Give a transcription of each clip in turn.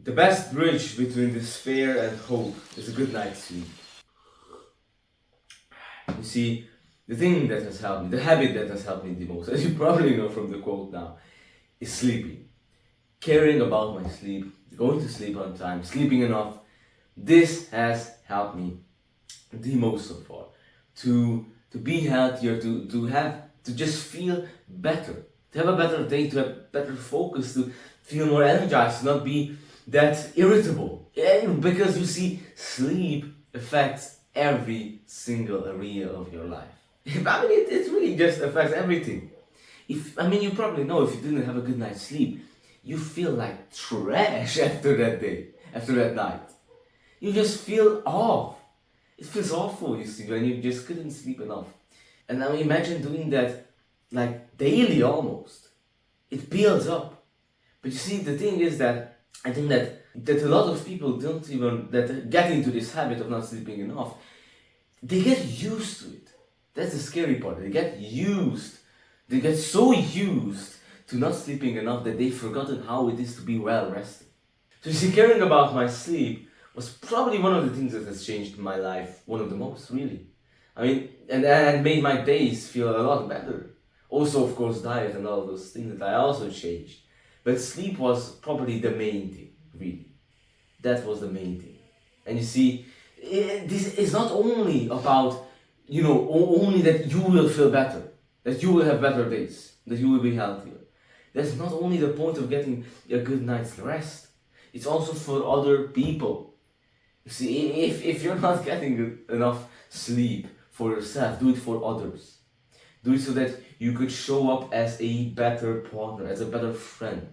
The best bridge between despair and hope is a good night's sleep. You see, the thing that has helped me, the habit that has helped me the most, as you probably know from the quote now, is sleeping. Caring about my sleep, going to sleep on time, sleeping enough. This has helped me the most so far. To be healthier, to just feel better, to have a better day, to have better focus, to feel more energized, to not be that irritable. Yeah, because you see, sleep affects every single area of your life. I mean, it really just affects everything. You probably know if you didn't have a good night's sleep, you feel like trash after that day, after that night. You just feel off. It feels awful, you see, when you just couldn't sleep enough. And now imagine doing that like daily almost. It builds up. But you see, the thing is that I think that a lot of people don't even that get into this habit of not sleeping enough. They get used to it. That's the scary part. They get used. They get so used to not sleeping enough that they've forgotten how it is to be well rested. So you see, caring about my sleep was probably one of the things that has changed my life, one of the most, really. And made my days feel a lot better. Also, of course, diet and all those things that I also changed. But sleep was probably the main thing, really. That was the main thing. And you see, this is not only about, only that you will feel better, that you will have better days, that you will be healthier. That's not only the point of getting a good night's rest, it's also for other people. You see, if you're not getting enough sleep for yourself, do it for others. Do it so that you could show up as a better partner, as a better friend,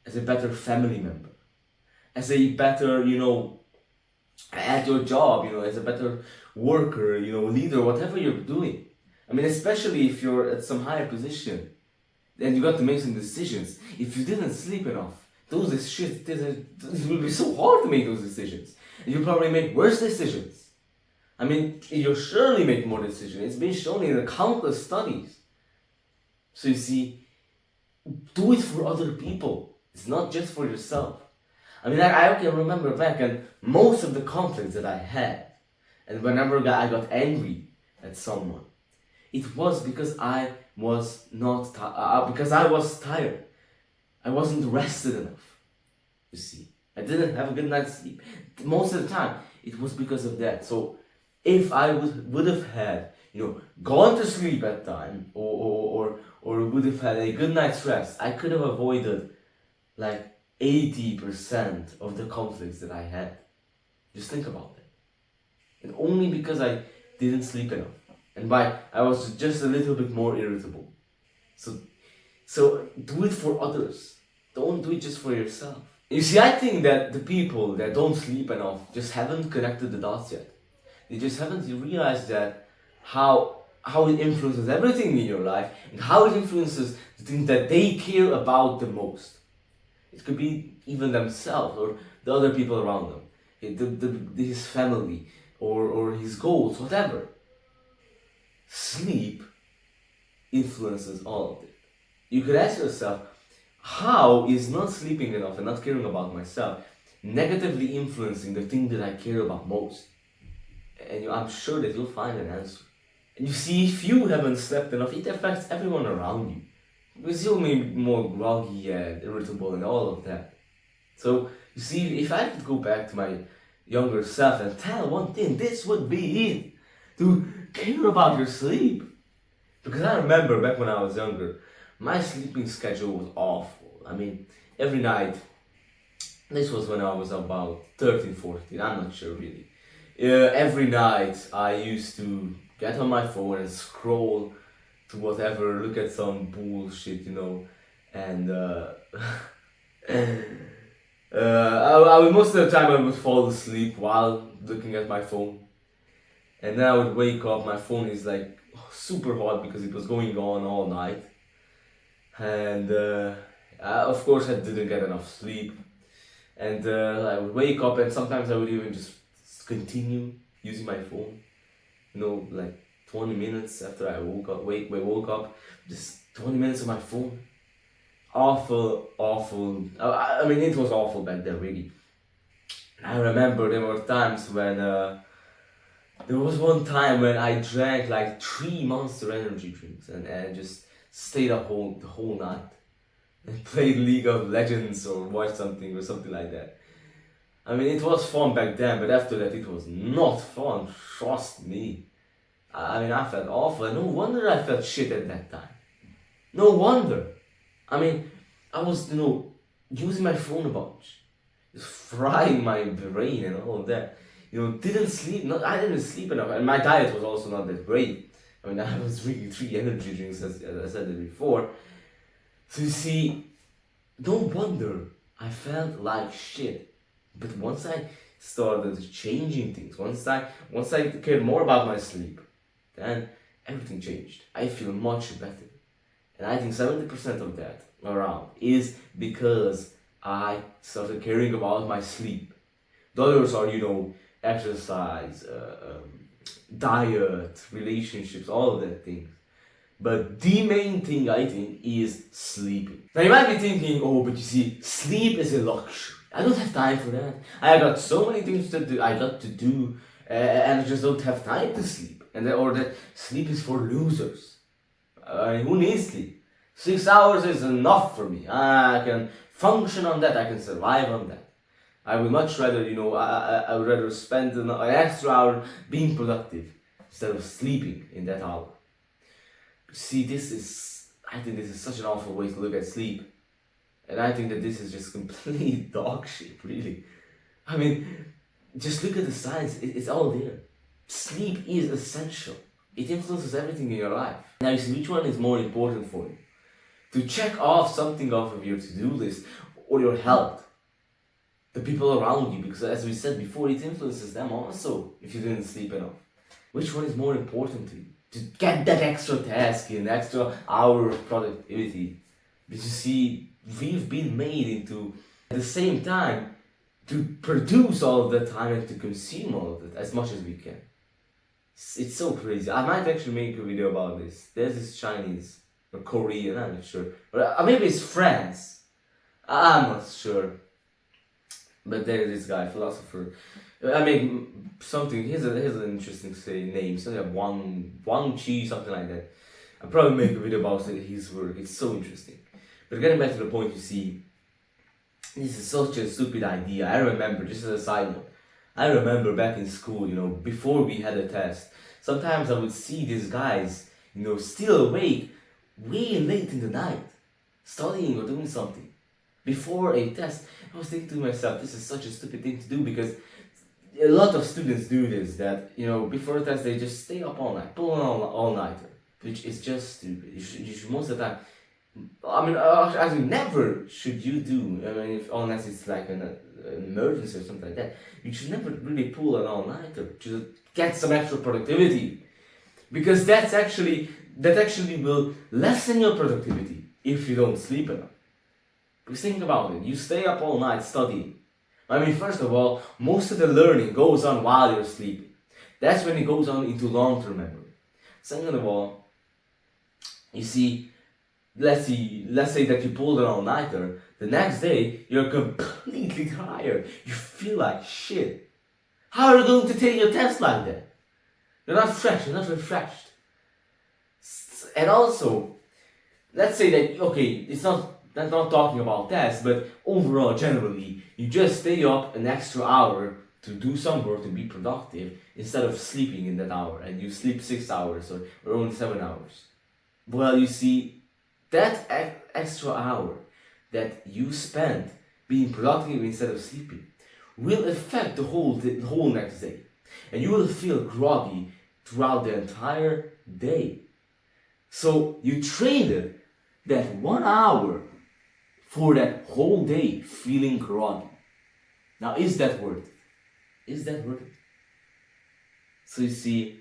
as a better family member, as a better, at your job, as a better worker, leader, whatever you're doing. Especially if you're at some higher position, then you got to make some decisions. If you didn't sleep enough, it will be so hard to make those decisions. And you'll probably make worse decisions. You'll surely make more decisions. It's been shown in countless studies. So you see, do it for other people. It's not just for yourself. I can remember back and most of the conflicts that I had, and whenever I got angry at someone, it was because I was not because I was tired. I wasn't rested enough. You see, I didn't have a good night's sleep. Most of the time, it was because of that. So, if I would have had, gone to sleep at time, or would have had a good night's rest, I could have avoided like 80% of the conflicts that I had. Just think about it. And only because I didn't sleep enough. And why I was just a little bit more irritable. So do it for others. Don't do it just for yourself. You see, I think that the people that don't sleep enough just haven't connected the dots yet. They just haven't realized that how it influences everything in your life and how it influences the things that they care about the most. It could be even themselves or the other people around them, his family or his goals, whatever. Sleep influences all of it. You could ask yourself, how is not sleeping enough and not caring about myself negatively influencing the thing that I care about most? And I'm sure that you'll find an answer. And you see, if you haven't slept enough, it affects everyone around you. Because you'll be more groggy and irritable and all of that. So, you see, if I could go back to my younger self and tell one thing, this would be it. To care about your sleep. Because I remember back when I was younger, my sleeping schedule was awful. Every night, this was when I was about 13, 14, I'm not sure really. Every night I used to get on my phone and scroll to whatever, look at some bullshit, and most of the time I would fall asleep while looking at my phone. And then I would wake up, my phone is like super hot because it was going on all night. And of course I didn't get enough sleep. And I would wake up and sometimes I would even just continue using my phone. Like 20 minutes after I woke up, just 20 minutes on my phone. Awful. It was awful back then, really. I remember there were times when there was one time when I drank like 3 Monster energy drinks and just stayed up the whole night and played League of Legends or watched something or something like that. I mean, it was fun back then, but after that it was not fun, trust me. I mean, I felt awful, and no wonder I felt shit at that time. No wonder. I mean, I was, using my phone a bunch, just frying my brain and all of that. Didn't sleep, I didn't sleep enough, and my diet was also not that great. I mean, I was drinking 3 energy drinks, as I said it before. So you see, no wonder I felt like shit. But once I started changing things, once I cared more about my sleep, then everything changed. I feel much better. And I think 70% of that around is because I started caring about my sleep. The others are, exercise, diet, relationships, all of that things. But the main thing I think is sleeping. Now you might be thinking, oh, but you see, sleep is a luxury. I don't have time for that. I got so many things to do. And I just don't have time to sleep. Or that sleep is for losers. Who needs sleep? 6 hours is enough for me. I can function on that. I can survive on that. I would much rather, I would rather spend an extra hour being productive instead of sleeping in that hour. See, I think this is such an awful way to look at sleep. And I think that this is just complete dog shit, really. I mean, just look at the science, it's all there. Sleep is essential. It influences everything in your life. Now you see, which one is more important for you? To check off something off of your to-do list, or your health? The people around you, because as we said before, it influences them also if you didn't sleep enough. Which one is more important to you? To get that extra task in, extra hour of productivity. Because you see, we've been made into, at the same time, to produce all of the time and to consume all of it as much as we can. It's so crazy. I might actually make a video about this. There's this Chinese or Korean, I'm not sure. Or maybe it's France. I'm not sure. But there's this guy, philosopher. I mean, something. Here's an interesting name. Something like Wang Chi, something like that. I'll probably make a video about his work. It's so interesting. But getting back to the point, you see, this is such a stupid idea. I remember, just as a side note, I remember back in school, before we had a test, sometimes I would see these guys, still awake way late in the night, studying or doing something. Before a test, I was thinking to myself, this is such a stupid thing to do, because a lot of students do this, that, before a test they just stay up all night, pull an all-nighter, which is just stupid. You should most of the time, actually never should you do, unless it's like an emergency or something like that, you should never really pull an all-nighter to get some extra productivity, because that actually will lessen your productivity if you don't sleep enough. Because think about it, you stay up all night studying. First of all, most of the learning goes on while you're sleeping. That's when it goes on into long-term memory. Second of all, you see, let's say that you pulled an all-nighter, the next day you're completely tired. You feel like shit. How are you going to take your test like that? You're not fresh, you're not refreshed. And also, let's say that, okay, that's not talking about tests, but overall, generally, you just stay up an extra hour to do some work, to be productive, instead of sleeping in that hour, and you sleep 6 hours or only 7 hours. Well, you see, that extra hour that you spent being productive instead of sleeping will affect the whole next day. And you will feel groggy throughout the entire day. So you traded that 1 hour for that whole day feeling groggy. Now, is that worth it? Is that worth it? So you see,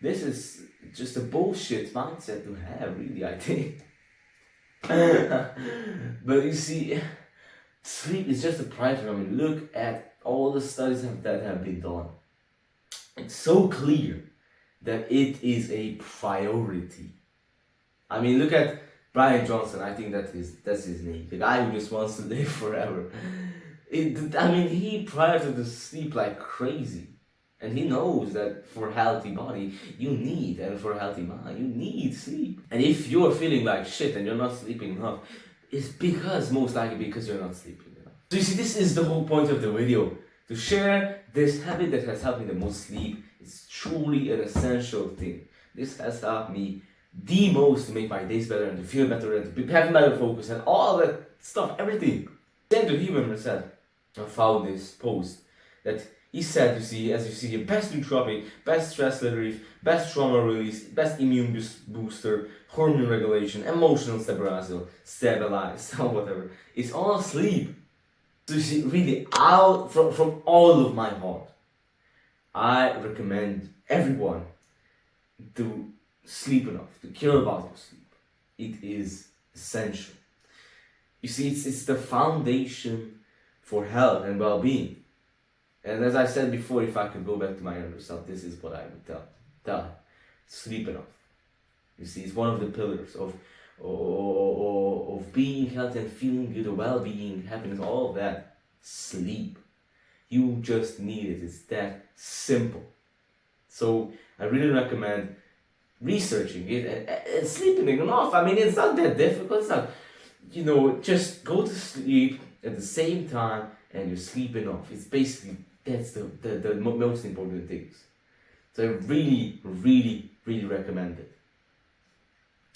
this is just a bullshit mindset to have, really, I think. But you see, sleep is just a priority. Look at all the studies that have been done. It's so clear that it is a priority. Look at Brian Johnson. I think that's his name. The guy who just wants to live forever. He prioritizes the sleep like crazy. And he knows that for a healthy body, you need, and for a healthy mind, you need sleep. And if you're feeling like shit and you're not sleeping enough, it's most likely because you're not sleeping enough. So you see, this is the whole point of the video. To share this habit that has helped me the most, sleep. It's truly an essential thing. This has helped me the most to make my days better and to feel better and to have better focus and all that stuff, everything. Then to him said, I found this post that he said, as you see here, best nootropic, best stress relief, best trauma release, best immune booster, hormone regulation, emotional stabilize, or whatever. It's all sleep. So you see, really, out from all of my heart, I recommend everyone to sleep enough, to care about your sleep. It is essential. You see, it's the foundation for health and well-being. And as I said before, if I could go back to my younger self, this is what I would tell him. Sleep enough. You see, it's one of the pillars of being healthy and feeling good, well-being, happiness, all of that. Sleep. You just need it. It's that simple. So I really recommend researching it and sleeping enough. It's not that difficult. It's not, just go to sleep at the same time and you sleep enough. It's basically, that's the most important things. So I really, really, really recommend it.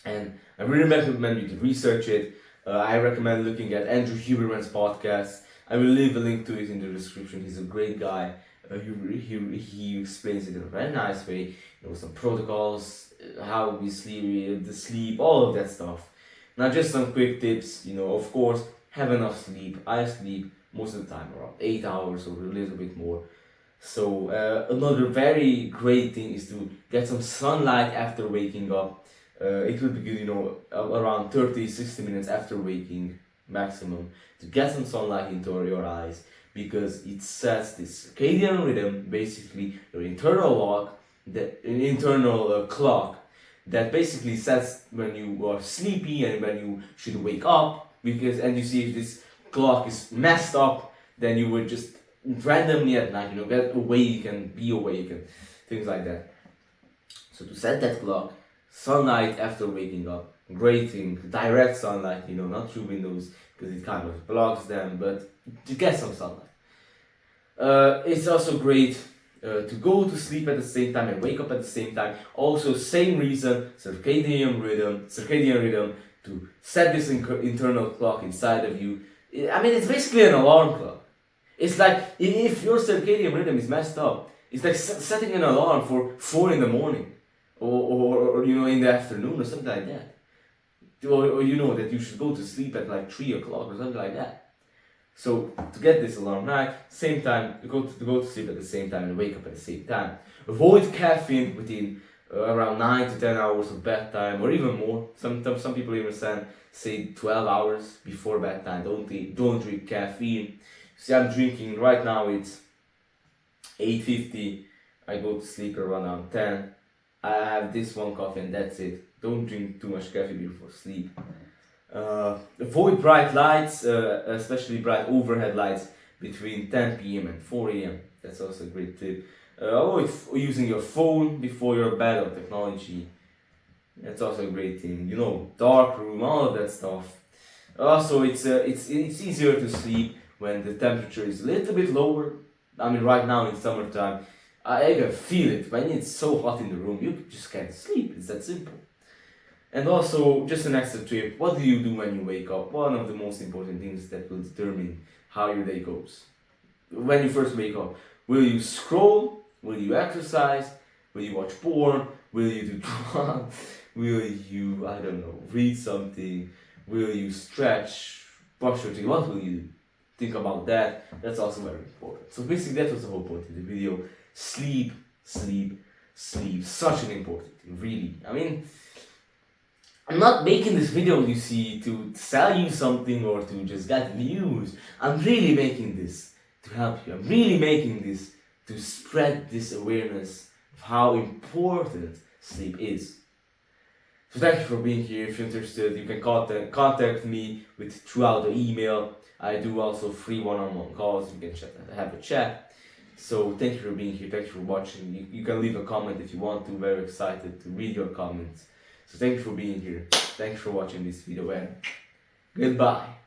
And I really recommend you to research it. I recommend looking at Andrew Huberman's podcast. I will leave a link to it in the description. He's a great guy. He explains it in a very nice way. Some protocols, how we sleep, the sleep, all of that stuff. Now just some quick tips. Of course, have enough sleep. I sleep most of the time around 8 hours or a little bit more. So another very great thing is to get some sunlight after waking up. It will be good, around 30-60 minutes after waking maximum, to get some sunlight into your eyes, because it sets this circadian rhythm, basically your internal clock that basically sets when you are sleepy and when you should wake up. And you see, if this clock is messed up, then you would just randomly at night, get awake and be awake and things like that. So to set that clock, sunlight after waking up, great thing. Direct sunlight, not through windows, because it kind of blocks them, but to get some sunlight. It's also great to go to sleep at the same time and wake up at the same time. Also, same reason, circadian rhythm, to set this internal clock inside of you. It's basically an alarm clock. It's like, if your circadian rhythm is messed up, it's like setting an alarm for 4 in the morning, or in the afternoon or something like that. Or that you should go to sleep at like 3 o'clock or something like that. So to get this alarm right, same time, go to sleep at the same time and wake up at the same time. Avoid caffeine within around 9 to 10 hours of bedtime, or even more. Some people even say 12 hours before bedtime. Don't drink caffeine. See, I'm drinking right now. It's 8:50. I go to sleep around 10. I have this one coffee and that's it. Don't drink too much coffee before sleep. Avoid bright lights, especially bright overhead lights between 10 p.m. and 4 a.m. That's also a great tip. Avoid using your phone before your bed or technology. That's also a great thing. Dark room, all of that stuff. Also, it's easier to sleep when the temperature is a little bit lower. Right now in summertime, I can feel it. When it's so hot in the room, you just can't sleep. It's that simple. And also, just an extra tip, what do you do when you wake up? One of the most important things that will determine how your day goes. When you first wake up, will you scroll? Will you exercise? Will you watch porn? Will you do drugs? Will you, read something? Will you stretch? Brush your teeth? What will you do? Think about that. That's also very important. So basically, that was the whole point of the video. Sleep, sleep, sleep. Such an important thing, really. I'm not making this video, you see, to sell you something or to just get views. I'm really making this to help you. I'm really making this to spread this awareness of how important sleep is. So thank you for being here. If you're interested, you can contact me throughout the email. I do also free one-on-one calls. You can have a chat. So thank you for being here. Thank you for watching. You can leave a comment if you want to. Very excited to read your comments. So thank you for being here. Thanks for watching this video and goodbye.